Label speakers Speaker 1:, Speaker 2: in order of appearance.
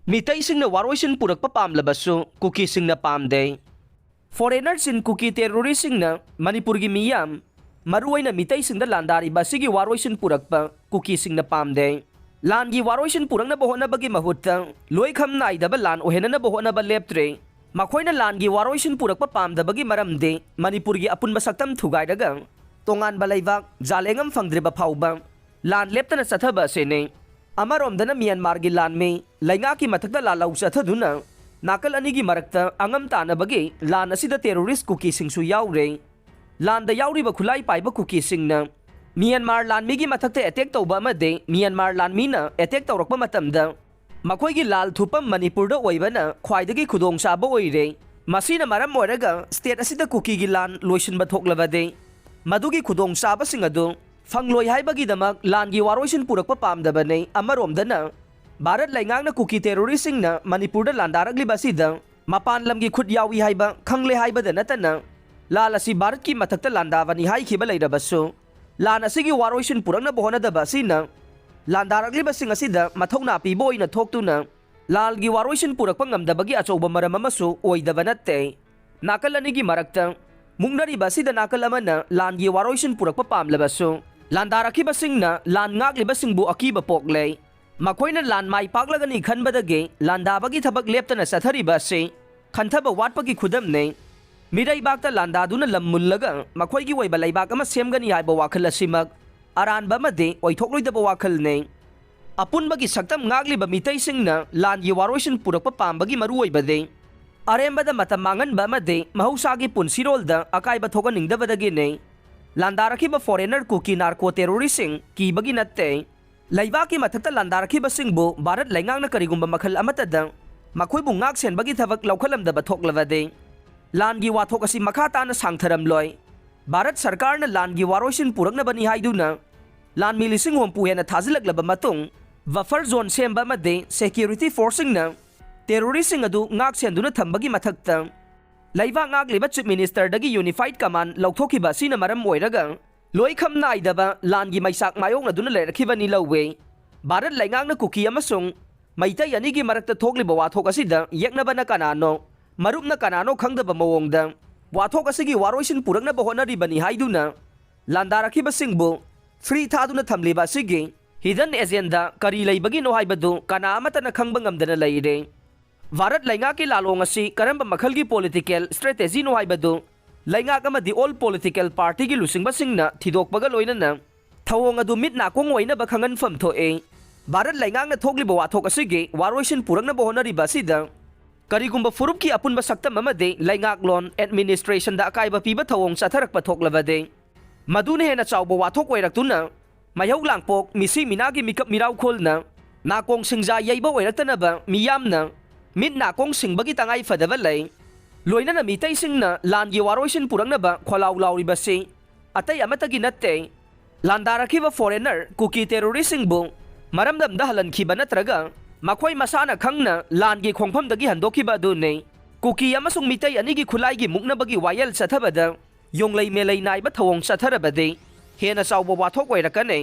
Speaker 1: ꯃꯤꯇꯩꯁꯤꯡꯅ ꯋꯥꯔꯣꯏꯁꯤꯟ ꯄꯨꯔꯛꯄ ꯄꯥꯝꯂꯕꯁꯨ ꯀꯨꯀꯤꯁꯤꯡꯅ ꯄꯥꯝꯗꯦ꯫ ꯐꯣꯔꯦꯅꯔꯁꯤꯡ ꯀꯨꯀꯤ ꯇꯦꯔꯣꯔꯤꯁꯁꯤꯡꯅ ꯃꯅꯤꯄꯨꯔꯒꯤ ꯃꯤꯌꯥꯝ ꯃꯔꯨꯑꯣꯏꯅ ꯃꯤꯇꯩꯁꯤꯡꯗ ꯂꯥꯟꯗꯥꯔꯤꯕ ꯑꯁꯤꯒꯤ ꯋꯥꯔꯣꯏꯁꯤꯟ ꯄꯨꯔꯛꯄ ꯀꯨꯀꯤꯁꯤꯡꯅ ꯄꯥꯝꯗꯦ꯫ ꯂꯥꯟꯒꯤ ꯋꯥꯔꯣꯏꯁꯤꯟ ꯄꯨꯔꯛꯅꯕ ꯍꯣꯠꯅꯕꯒꯤ ꯃꯍꯨꯠꯇ ꯂꯣꯏꯈꯝ ꯅꯥꯏꯗꯕ ꯂꯥꯟ ꯑꯣꯏꯍꯟꯅꯕ ꯍꯣꯠꯅꯕ ꯂꯦꯞꯇ꯭ꯔꯦ꯫ ꯃꯈꯣꯏꯅ ꯂꯥꯟꯒꯤ ꯋꯥꯔꯣꯏꯁꯤꯟ ꯄꯨꯔꯛꯄ ꯄꯥꯝꯗꯕꯒꯤ ꯃꯔꯝꯗꯤ ꯃꯅꯤꯄꯨꯔꯒꯤ ꯑꯄꯨꯟꯕ ꯁꯛꯇꯝ ꯊꯨꯒꯥꯏꯔꯒ ꯇꯣꯉꯥꯟꯕ ꯂꯩꯕꯥꯛ ꯖꯥꯂꯦꯡꯉꯝ ꯐꯪꯗ꯭ꯔꯤꯕ ꯐꯥꯎꯕ ꯂꯥꯟ ꯂꯦꯞꯇꯅ ꯆꯠꯊꯕ ꯑꯁꯤꯅꯤ꯫ ꯑꯃꯔꯣꯝꯗꯅ ꯃ꯭ꯌꯥꯟꯃꯥꯔꯒꯤ ꯂꯥꯟꯃꯤ ꯂꯩꯉꯥꯛꯀꯤ ꯃꯊꯛꯇ ꯂꯥꯜꯍꯧ ꯆꯠꯊꯗꯨꯅ ꯅꯥꯀꯜ ꯑꯅꯤꯒꯤ ꯃꯔꯛꯇ ꯑꯉꯝ ꯇꯥꯟꯅꯕꯒꯤ ꯂꯥꯟ ꯑꯁꯤꯗ ꯇꯦꯔꯣꯔꯤꯁ ꯀꯨꯀꯤꯁꯤꯡꯁꯨ ꯌꯥꯎꯔꯦ꯫ ꯂꯥꯟꯗ ꯌꯥꯎꯔꯤꯕ ꯈꯨꯠꯂꯥꯏ ꯄꯥꯏꯕ ꯀꯨꯀꯤꯁꯤꯡꯅ ꯃ꯭ꯌꯥꯟꯃꯥꯔ ꯂꯥꯟꯃꯤꯒꯤ ꯃꯊꯛꯇ ꯑꯦꯇꯦꯛ ꯇꯧꯕ ꯑꯃꯗꯤ ꯃ꯭ꯌꯥꯟꯃꯥꯔ ꯂꯥꯟꯃꯤꯅ ꯑꯦꯇꯦꯛ ꯇꯧꯔꯛꯄ ꯃꯇꯝꯗ ꯃꯈꯣꯏꯒꯤ ꯂꯥꯜ ꯊꯨꯞꯐꯝ ꯃꯅꯤꯄꯨꯔꯗ ꯑꯣꯏꯕꯅ ꯈ꯭ꯋꯥꯏꯗꯒꯤ ꯈꯨꯗꯣꯡꯆꯥꯕ ꯑꯣꯏꯔꯦ꯫ ꯃꯁꯤꯅ ꯃꯔꯝ ꯑꯣꯏꯔꯒ ꯁ꯭ꯇꯦꯠ ꯑꯁꯤꯗ ꯀꯨꯀꯤꯒꯤ ꯂꯥꯟ ꯂꯣꯏꯁꯤꯟꯕ ꯊꯣꯛꯂꯕꯗꯤ ꯃꯗꯨꯒꯤ ꯈꯨꯗꯣꯡꯆꯥꯕꯁꯤꯡ ꯑꯗꯨ ꯐꯪꯂꯣꯏ ꯍꯥꯏꯕꯒꯤꯗꯃꯛ ꯂꯥꯟꯒꯤ ꯋꯥꯔꯣꯏꯁꯤꯟ ꯄꯨꯔꯛꯄ ꯄꯥꯝꯗꯕꯅꯤ꯫ ꯑꯃꯔꯣꯝꯗꯅ ꯚꯥꯔꯠ ꯂꯩꯉꯥꯛꯅ ꯀꯨꯀꯤ ꯇꯦꯔꯣꯔꯤꯁꯁꯤꯡꯅ ꯃꯅꯤꯄꯨꯔꯗ ꯂꯥꯟꯗꯥꯔꯛꯂꯤꯕ ꯑꯁꯤꯗ ꯃꯄꯥꯟ ꯂꯝꯒꯤ ꯈꯨꯠ ꯌꯥꯎꯏ ꯍꯥꯏꯕ ꯈꯪꯂꯦ ꯍꯥꯏꯕꯗ ꯅꯠꯇꯅ ꯂꯥꯟ ꯑꯁꯤ ꯚꯥꯔꯠꯀꯤ ꯃꯊꯛꯇ ꯂꯥꯟꯗꯥꯕꯅꯤ ꯍꯥꯏꯈꯤꯕ ꯂꯩꯔꯕꯁꯨ ꯂꯥꯟ ꯑꯁꯤꯒꯤ ꯋꯥꯔꯣꯏꯁꯤꯟ ꯄꯨꯔꯛꯅꯕ ꯍꯣꯠꯅꯗꯕ ꯑꯁꯤꯅ ꯂꯥꯟꯗꯥꯔꯛꯂꯤꯕꯁꯤꯡ ꯑꯁꯤꯗ ꯃꯊꯧꯅꯥ ꯄꯤꯕ ꯑꯣꯏꯅ ꯊꯣꯛꯇꯨꯅ ꯂꯥꯜꯒꯤ ꯋꯥꯔꯣꯏꯁꯤꯟ ꯄꯨꯔꯛꯄ ꯉꯝꯗꯕꯒꯤ ꯑꯆꯧꯕ ꯃꯔꯝ ꯑꯃꯁꯨ ꯑꯣꯏꯗꯕ ꯅꯠꯇꯦ꯫ ꯅꯥꯀꯜ ꯑꯅꯤꯒꯤ ꯃꯔꯛꯇ ꯃꯨꯛꯅꯔꯤꯕ ꯑꯁꯤꯗ ꯅꯥꯀꯜ ꯑꯃꯅ ꯂꯥꯟꯒꯤ ꯋꯥꯔꯣꯏꯁꯤꯟ ꯄꯨꯔꯛꯄ ꯄꯥꯝꯂꯕꯁꯨ ꯂꯥꯟꯗꯥꯔꯛꯈꯤꯕꯁꯤꯡꯅ ꯂꯥꯟ ꯉꯥꯛꯂꯤꯕꯁꯤꯡꯕꯨ ꯑꯀꯤꯕ ꯄꯣꯛꯂꯦ꯫ ꯃꯈꯣꯏꯅ ꯂꯥꯟ ꯃꯥꯏ ꯄꯥꯛꯂꯒꯅꯤ ꯈꯟꯕꯗꯒꯤ ꯂꯥꯟꯗꯥꯕꯒꯤ ꯊꯕꯛ ꯂꯦꯞꯇꯅ ꯆꯠꯊꯔꯤꯕ ꯑꯁꯤ ꯈꯟꯊꯕ ꯋꯥꯠꯄꯒꯤ ꯈꯨꯗꯝꯅꯤ꯫ ꯃꯤꯔꯩꯕꯥꯛꯇ ꯂꯥꯟꯗꯥꯗꯨꯅ ꯂꯝ ꯃꯨꯜꯂꯒ ꯃꯈꯣꯏꯒꯤ ꯑꯣꯏꯕ ꯂꯩꯕꯥꯛ ꯑꯃ ꯁꯦꯝꯒꯅꯤ ꯍꯥꯏꯕ ꯋꯥꯈꯜ ꯑꯁꯤꯃꯛ ꯑꯔꯥꯟꯕ ꯑꯃꯗꯤ ꯑꯣꯏꯊꯣꯛꯂꯣꯏꯗꯕ ꯋꯥꯈꯜꯅꯤ꯫ ꯑꯄꯨꯟꯕꯒꯤ ꯁꯛꯇꯝ ꯉꯥꯛꯂꯤꯕ ꯃꯤꯇꯩꯁꯤꯡꯅ ꯂꯥꯟꯒꯤ ꯋꯥꯔꯣꯏꯁꯤꯟ ꯄꯨꯔꯛꯄ ꯄꯥꯝꯕꯒꯤ ꯃꯔꯨꯑꯣꯏꯕꯗꯤ ꯑꯔꯦꯝꯕꯗ ꯃꯇꯝ ꯃꯥꯡꯍꯟꯕ ꯑꯃꯗꯤ ꯃꯍꯧꯁꯥꯒꯤ ꯄꯨꯟꯁꯤꯔꯣꯜꯗ ꯑꯀꯥꯏꯕ ꯊꯣꯛꯍꯟꯅꯤꯡꯗꯕꯗꯒꯤꯅꯤ꯫ ꯂꯥꯟꯗꯥꯔꯛꯈꯤꯕ ꯐꯣꯔꯦꯅꯔ ꯀꯨꯀꯤ ꯅꯥꯔꯀꯣ ꯇꯦꯔꯣꯔꯤꯁꯁꯤꯡ ꯀꯤꯕꯒꯤ ꯅꯠꯇꯦ꯫ ꯂꯩꯕꯥꯛꯀꯤ ꯃꯊꯛꯇ ꯂꯥꯟꯗꯥꯔꯛꯈꯤꯕꯁꯤꯡꯕꯨ ꯚꯥꯔꯠ ꯂꯩꯉꯥꯛꯅ ꯀꯔꯤꯒꯨꯝꯕ ꯃꯈꯜ ꯑꯃꯠꯇꯗ ꯃꯈꯣꯏꯕꯨ ꯉꯥꯛ ꯁꯦꯟꯕꯒꯤ ꯊꯕꯛ ꯂꯧꯈꯠꯂꯝꯗꯕ ꯊꯣꯛꯂꯕꯗꯤ ꯂꯥꯟꯒꯤ ꯋꯥꯊꯣꯛ ꯑꯁꯤ ꯃꯈꯥ ꯇꯥꯅ ꯁꯥꯡꯊꯔꯝꯂꯣꯏ꯫ ꯚꯥꯔꯠ ꯁꯔꯀꯥꯔꯅ ꯂꯥꯟꯒꯤ ꯋꯥꯔꯣꯏꯁꯤꯟ ꯄꯨꯔꯛꯅꯕꯅꯤ ꯍꯥꯏꯗꯨꯅ ꯂꯥꯟꯃꯤ 8,000 ꯍꯦꯟꯅ ꯊꯥꯖꯤꯜꯂꯛꯂꯕ ꯃꯇꯨꯡ ꯕꯐꯔ ꯖꯣꯟ ꯁꯦꯝꯕ ꯑꯃꯗꯤ ꯁꯦꯀ꯭ꯌꯨꯔꯤꯇꯤ ꯐꯣꯔꯁꯁꯤꯡꯅ ꯇꯦꯔꯣꯔꯤꯁꯁꯤꯡ ꯑꯗꯨ ꯉꯥꯛ ꯁꯦꯟꯗꯨꯅ ꯊꯝꯕꯒꯤ ꯃꯊꯛꯇ ꯂꯩꯕꯥꯛ ꯉꯥꯛꯂꯤꯕ ꯆꯤꯞ ꯃꯤꯅꯤꯁꯇꯔꯗꯒꯤ ꯌꯨꯅꯤꯐꯥꯏꯠ ꯀꯃꯥꯟ ꯂꯧꯊꯣꯛꯈꯤꯕ ꯑꯁꯤꯅ ꯃꯔꯝ ꯑꯣꯏꯔꯒ ꯂꯣꯏꯈꯝ ꯅꯥꯏꯗꯕ ꯂꯥꯟꯒꯤ ꯃꯩꯁꯥꯛ ꯃꯥꯌꯣꯛꯅꯗꯨꯅ ꯂꯩꯔꯛꯈꯤꯕꯅꯤ ꯂꯧꯏ꯫ ꯚꯥꯔꯠ ꯂꯩꯉꯥꯛꯅ ꯀꯨꯀꯤ ꯑꯃꯁꯨꯡ ꯃꯩꯇꯩ ꯑꯅꯤꯒꯤ ꯃꯔꯛꯇ ꯊꯣꯛꯂꯤꯕ ꯋꯥꯊꯣꯛ ꯑꯁꯤꯗ ꯌꯦꯛꯅꯕꯅ ꯀꯅꯥꯅꯣ ꯃꯔꯨꯞꯅ ꯀꯅꯥꯅꯣ ꯈꯪꯗꯕ ꯃꯑꯣꯡꯗ ꯋꯥꯊꯣꯛ ꯑꯁꯤꯒꯤ ꯋꯥꯔꯣꯏꯁꯤꯟ ꯄꯨꯔꯛꯅꯕ ꯍꯣꯠꯅꯔꯤꯕꯅꯤ ꯍꯥꯏꯗꯨꯅ ꯂꯥꯟꯗꯥꯔꯛꯈꯤꯕꯁꯤꯡꯕꯨ ꯐ꯭ꯔꯤ ꯊꯥꯗꯨꯅ ꯊꯝꯂꯤꯕ ꯑꯁꯤꯒꯤ ꯍꯤꯗꯟ ꯑꯦꯖꯦꯟꯗꯥ ꯀꯔꯤ ꯂꯩꯕꯒꯤꯅꯣ ꯍꯥꯏꯕꯗꯨ ꯀꯅꯥ ꯑꯃꯠꯇꯅ ꯈꯪꯕ ꯉꯝꯗꯅ ꯂꯩꯔꯦ꯫ ꯚꯥꯔꯠ ꯂꯩꯉꯥꯛꯀꯤ ꯂꯥꯂꯣꯡ ꯑꯁꯤ ꯀꯔꯝꯕ ꯃꯈꯜꯒꯤ ꯄꯣꯂꯤꯇꯤꯀꯦꯜ ꯁ꯭ꯇ꯭ꯔꯦꯇꯦꯖꯤꯅꯣ ꯍꯥꯏꯕꯗꯨ ꯂꯩꯉꯥꯛ ꯑꯃꯗꯤ ꯑꯣꯜ ꯄꯣꯂꯤꯇꯤꯀꯦꯜ ꯄꯥꯔꯇꯤꯒꯤ ꯂꯨꯆꯤꯡꯕꯁꯤꯡꯅ ꯊꯤꯗꯣꯛꯄꯒ ꯂꯣꯏꯅꯅ ꯊꯧꯑꯣꯡ ꯑꯗꯨ ꯃꯤꯠ ꯅꯥꯀꯣꯡ ꯑꯣꯏꯅꯕ ꯈꯪꯍꯟꯐꯝ ꯊꯣꯛꯏ꯫ ꯚꯥꯔꯠ ꯂꯩꯉꯥꯛꯅ ꯊꯣꯛꯂꯤꯕ ꯋꯥꯊꯣꯛ ꯑꯁꯤꯒꯤ ꯋꯥꯔꯣꯏꯁꯤꯟ ꯄꯨꯔꯛꯅꯕ ꯍꯣꯠꯅꯔꯤꯕ ꯑꯁꯤꯗ ꯀꯔꯤꯒꯨꯝꯕ ꯐꯨꯔꯨꯞꯀꯤ ꯑꯄꯨꯟꯕ ꯁꯛꯇꯝ ꯑꯃꯗꯤ ꯂꯩꯉꯥꯛꯂꯣꯟ ꯑꯦꯗꯃꯤꯅꯤꯁꯇ꯭ꯔꯦꯁꯟꯗ ꯑꯀꯥꯏꯕ ꯄꯤꯕ ꯊꯧꯑꯣꯡ ꯆꯠꯊꯔꯛꯄ ꯊꯣꯛꯂꯕꯗꯤ ꯃꯗꯨꯅ ꯍꯦꯟꯅ ꯆꯥꯎꯕ ꯋꯥꯊꯣꯛ ꯑꯣꯏꯔꯛꯇꯨꯅ ꯃꯩꯍꯧ ꯂꯥꯡꯄꯣꯛ ꯃꯤꯁꯤ ꯃꯤꯅꯥꯒꯤ ꯃꯤꯀꯞ ꯃꯤꯔꯥꯎꯈꯣꯜꯅ ꯅꯥꯀꯣꯡ ꯁꯤꯡꯖꯥ ꯌꯩꯕ ꯑꯣꯏꯔꯛꯇꯅꯕ ꯃꯤꯌꯥꯝꯅ ꯃꯤꯠ ꯅꯥꯀꯣꯡ ꯁꯤꯡꯕꯒꯤ ꯇꯉꯥꯏ ꯐꯗꯕ ꯂꯩ꯫ ꯂꯣꯏꯅꯅ ꯃꯤꯇꯩꯁꯤꯡꯅ ꯂꯥꯟꯒꯤ ꯋꯥꯔꯣꯏꯁꯤꯟ ꯄꯨꯔꯛꯅꯕ ꯈꯣꯜꯂꯥꯎ ꯂꯥꯎꯔꯤꯕꯁꯤ ꯑꯇꯩ ꯑꯃꯠꯇꯒꯤ ꯅꯠꯇꯦ ꯂꯥꯟꯗꯥꯔꯛꯈꯤꯕ ꯐꯣꯔꯦꯅꯔ ꯀꯨꯀꯤ ꯇꯦꯔꯣꯔꯤꯁꯁꯤꯡꯕꯨ ꯃꯔꯝꯗꯝꯗ ꯍꯜꯍꯟꯈꯤꯕ ꯅꯠꯇ꯭ꯔꯒ ꯃꯈꯣꯏ ꯃꯁꯥꯅ ꯈꯪꯅ ꯂꯥꯟꯒꯤ ꯈꯣꯡꯐꯝꯗꯒꯤ ꯍꯟꯗꯣꯛꯈꯤꯕ ꯑꯗꯨꯅꯤ꯫ ꯀꯨꯀꯤ ꯑꯃꯁꯨꯡ ꯃꯤꯇꯩ ꯑꯅꯤꯒꯤ ꯈꯨꯠꯂꯥꯏꯒꯤ ꯃꯨꯛꯅꯕꯒꯤ ꯋꯥꯌꯦꯜ ꯆꯠꯊꯕꯗ ꯌꯣꯡꯂꯩ ꯃꯦꯂꯩ ꯅꯥꯏꯕ ꯊꯧꯑꯣꯡ ꯆꯠꯊꯔꯕꯗꯤ ꯍꯦꯟꯅ ꯆꯥꯎꯕ ꯋꯥꯊꯣꯛ ꯑꯣꯏꯔꯛꯀꯅꯤ꯫